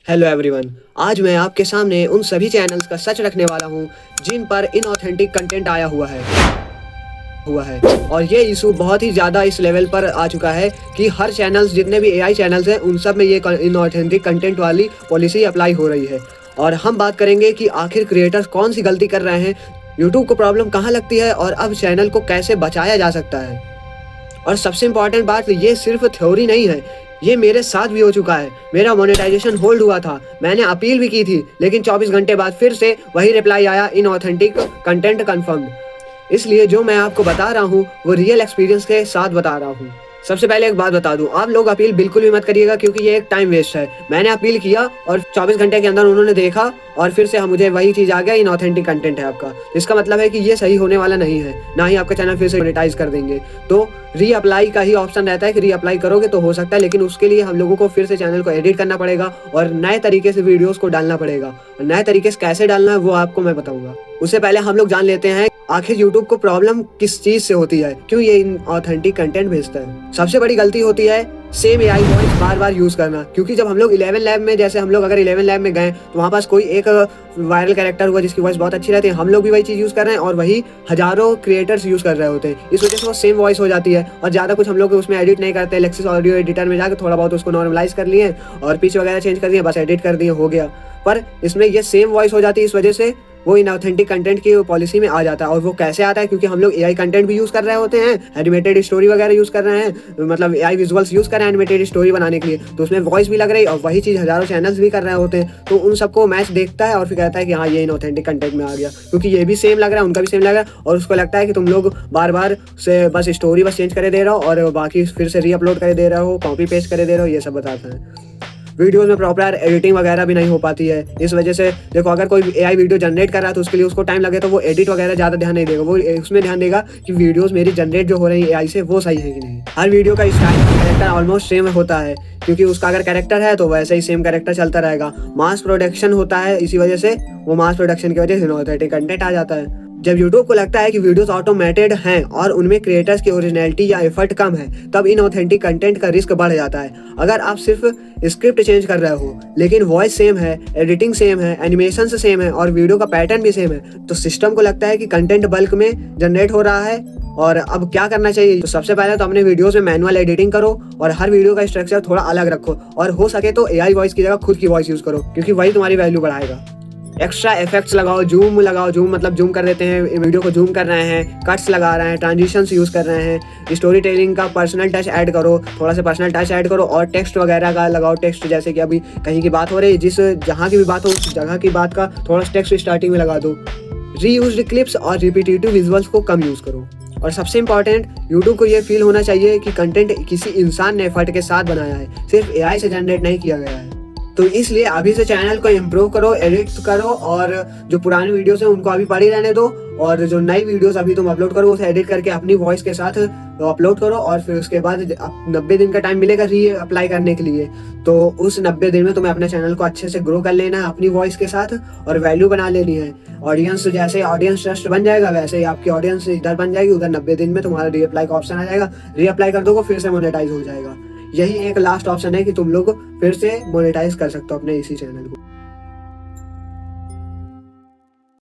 Hello everyone. आज मैं आपके सामने उन सभी चैनल्स का सच रखने वाला हूं जिन पर इनऑथेंटिक कंटेंट आया हुआ है और ये इशू बहुत ही ज़्यादा इस लेवल पर आ चुका है कि हर चैनल्स, जितने भी एआई चैनल्स हैं, उन सब में ये इनऑथेंटिक कंटेंट वाली पॉलिसी अप्लाई हो रही है। और हम बात करेंगे कि आखिर क्रिएटर्स कौन सी गलती कर रहे हैं, यूट्यूब को प्रॉब्लम कहाँ लगती है और अब चैनल को कैसे बचाया जा सकता है। और सबसे इम्पॉर्टेंट बात, ये सिर्फ थ्योरी नहीं है, ये मेरे साथ भी हो चुका है। मेरा मोनेटाइजेशन होल्ड हुआ था, मैंने अपील भी की थी, लेकिन 24 घंटे बाद फिर से वही रिप्लाई आया, इनऑथेंटिक कंटेंट कंफर्म्ड। इसलिए जो मैं आपको बता रहा हूँ वो रियल एक्सपीरियंस के साथ बता रहा हूँ। सबसे पहले एक बात बता दूं, आप लोग अपील बिल्कुल भी मत करिएगा क्योंकि ये एक टाइम वेस्ट है। मैंने अपील किया और 24 घंटे के अंदर उन्होंने देखा और फिर से मुझे वही चीज़ आ गया, इनऑथेंटिक कंटेंट है आपका। इसका मतलब है कि ये सही होने वाला नहीं है, ना ही आपका चैनल फिर से मोनेटाइज कर देंगे। तो रीअप्लाई का ही ऑप्शन रहता है कि रीअप्लाई करोगे तो हो सकता है, लेकिन उसके लिए हम लोगों को फिर से चैनल को एडिट करना पड़ेगा और नए तरीके से वीडियोस को डालना पड़ेगा। और नए तरीके से कैसे डालना है वो आपको मैं बताऊंगा। उससे पहले हम लोग जान लेते हैं आखिर यूट्यूब को प्रॉब्लम किस चीज से होती है, क्यों ये इनऑथेंटिक कंटेंट भेजता है। सबसे बड़ी गलती होती है सेम एआई वॉइस बार बार यूज करना। क्योंकि जब हम लोग 11 लैब में, जैसे हम लोग अगर 11 लैब में गए तो वहाँ पास कोई एक वायरल कैरेक्टर हुआ जिसकी वॉइस बहुत अच्छी रहती है, हम लोग भी वही चीज़ यूज़ कर रहे हैं और वही हजारों क्रिएटर्स यूज़ कर रहे होते हैं। इस वजह से वो सेम वॉइस हो जाती है और ज़्यादा कुछ हम लोग उसमें एडिट नहीं करते। लेक्सिस ऑडियो एडिटर में जाकर थोड़ा बहुत उसको नॉर्मलाइज कर लिए और पिच वगैरह चेंज कर दिए, बस एडिट कर दिए, हो गया। पर इसमें ये सेम वॉइस हो जाती है, इस वजह से वो इनऑथेंटिक कंटेंट की पॉलिसी में आ जाता है। और वो कैसे आता है, क्योंकि हम लोग एआई कंटेंट भी यूज़ कर रहे होते हैं, एनिमेटेड स्टोरी वगैरह यूज़ कर रहे हैं, मतलब एआई विजुअल्स यूज़ कर रहे हैं एनिमेटेड स्टोरी बनाने के लिए, तो उसमें वॉइस भी लग रही है और वही चीज़ हजारों चैनल्स भी कर रहे होते हैं। तो उन सबको मैच देखता है और फिर कहता है कि हाँ ये इनऑथेंटिक कंटेंट में आ गया, क्योंकि ये भी सेम लग रहा है, उनका भी सेम लग रहा है। और उसको लगता है कि तुम लोग बार बार से बस स्टोरी बस चेंज करे दे रहे हो और बाकी फिर से रीअपलोड करे दे रहे हो, कॉपी पेस्ट करे दे रहे हो, ये सब बताता है। वीडियोस में प्रॉपर एडिटिंग वगैरह भी नहीं हो पाती है। इस वजह से देखो, अगर कोई एआई वीडियो जनरेट कर रहा है तो उसके लिए उसको टाइम लगे तो वो एडिट वगैरह ज़्यादा ध्यान नहीं देगा, वो उसमें ध्यान देगा कि वीडियोस मेरी जनरेट जो हो रही है एआई से वो सही है कि नहीं। हर वीडियो का स्टाइल, कैरेक्टर ऑलमोस्ट सेम होता है, क्योंकि उसका अगर कैरेक्टर है तो वैसे ही सेम कैरेक्टर चलता रहेगा। मास प्रोडक्शन होता है, इसी वजह से वो मास प्रोडक्शन की वजह से इनऑथेंटिक कंटेंट आ जाता है। जब यूट्यूब को लगता है कि वीडियोस ऑटोमेटेड हैं और उनमें क्रिएटर्स की ओरिजिनलिटी या एफर्ट कम है, तब इनऑथेंटिक कंटेंट का रिस्क बढ़ जाता है। अगर आप सिर्फ स्क्रिप्ट चेंज कर रहे हो लेकिन वॉइस सेम है, एडिटिंग सेम है, एनिमेशन से सेम है और वीडियो का पैटर्न भी सेम है, तो सिस्टम को लगता है कि कंटेंट बल्क में जनरेट हो रहा है और अब क्या करना चाहिए। तो सबसे पहले तो अपने वीडियोस में मैनुअल एडिटिंग करो और हर वीडियो का स्ट्रक्चर थोड़ा अलग रखो और हो सके तो एआई वॉइस की जगह खुद की वॉइस यूज करो, क्योंकि वही तुम्हारी वैल्यू बढ़ाएगा। एक्स्ट्रा इफेक्ट्स लगाओ, जूम लगाओ, जूम मतलब जूम कर देते हैं, वीडियो को जूम कर रहे हैं, कट्स लगा रहे हैं, ट्रांजिशंस यूज़ कर रहे हैं, स्टोरी टेलिंग का पर्सनल टच ऐड करो, थोड़ा सा पर्सनल टच ऐड करो और टेक्स्ट वगैरह का लगाओ। टेक्स्ट जैसे कि अभी कहीं की बात हो रही है, जहाँ की भी बात हो उस जगह की बात का थोड़ा सा टेक्स्ट स्टार्टिंग में लगा दो। रीयूज्ड क्लिप्स और रिपीटेटिव विजुअल्स को कम यूज़ करो। और सबसे इंपॉर्टेंट, यूट्यूब को ये फील होना चाहिए कि कंटेंट किसी इंसान ने एफर्ट के साथ बनाया है, सिर्फ एआई से जनरेट नहीं किया गया है। तो इसलिए अभी से चैनल को इम्प्रूव करो, एडिट करो और जो पुराने वीडियोस हैं उनको अभी पड़ी रहने दो और जो नई वीडियोस अभी तुम अपलोड करो उसे एडिट करके अपनी वॉइस के साथ अपलोड करो। और फिर उसके बाद 90 दिन का टाइम मिलेगा री अप्लाई करने के लिए। तो उस 90 दिन में तुम्हें अपने चैनल को अच्छे से ग्रो कर लेना है अपनी वॉइस के साथ और वैल्यू बना लेनी है। ऑडियंस, जैसे ऑडियंस ट्रस्ट बन जाएगा वैसे ही आपकी ऑडियंस इधर बन जाएगी, उधर 90 दिन में तुम्हारा रीअप्लाई का ऑप्शन आ जाएगा, रीअप्लाई कर दोगे फिर से मोनेटाइज हो जाएगा। यही एक लास्ट ऑप्शन है कि तुम लोग फिर से मोनेटाइज कर सकते हो अपने इसी चैनल को।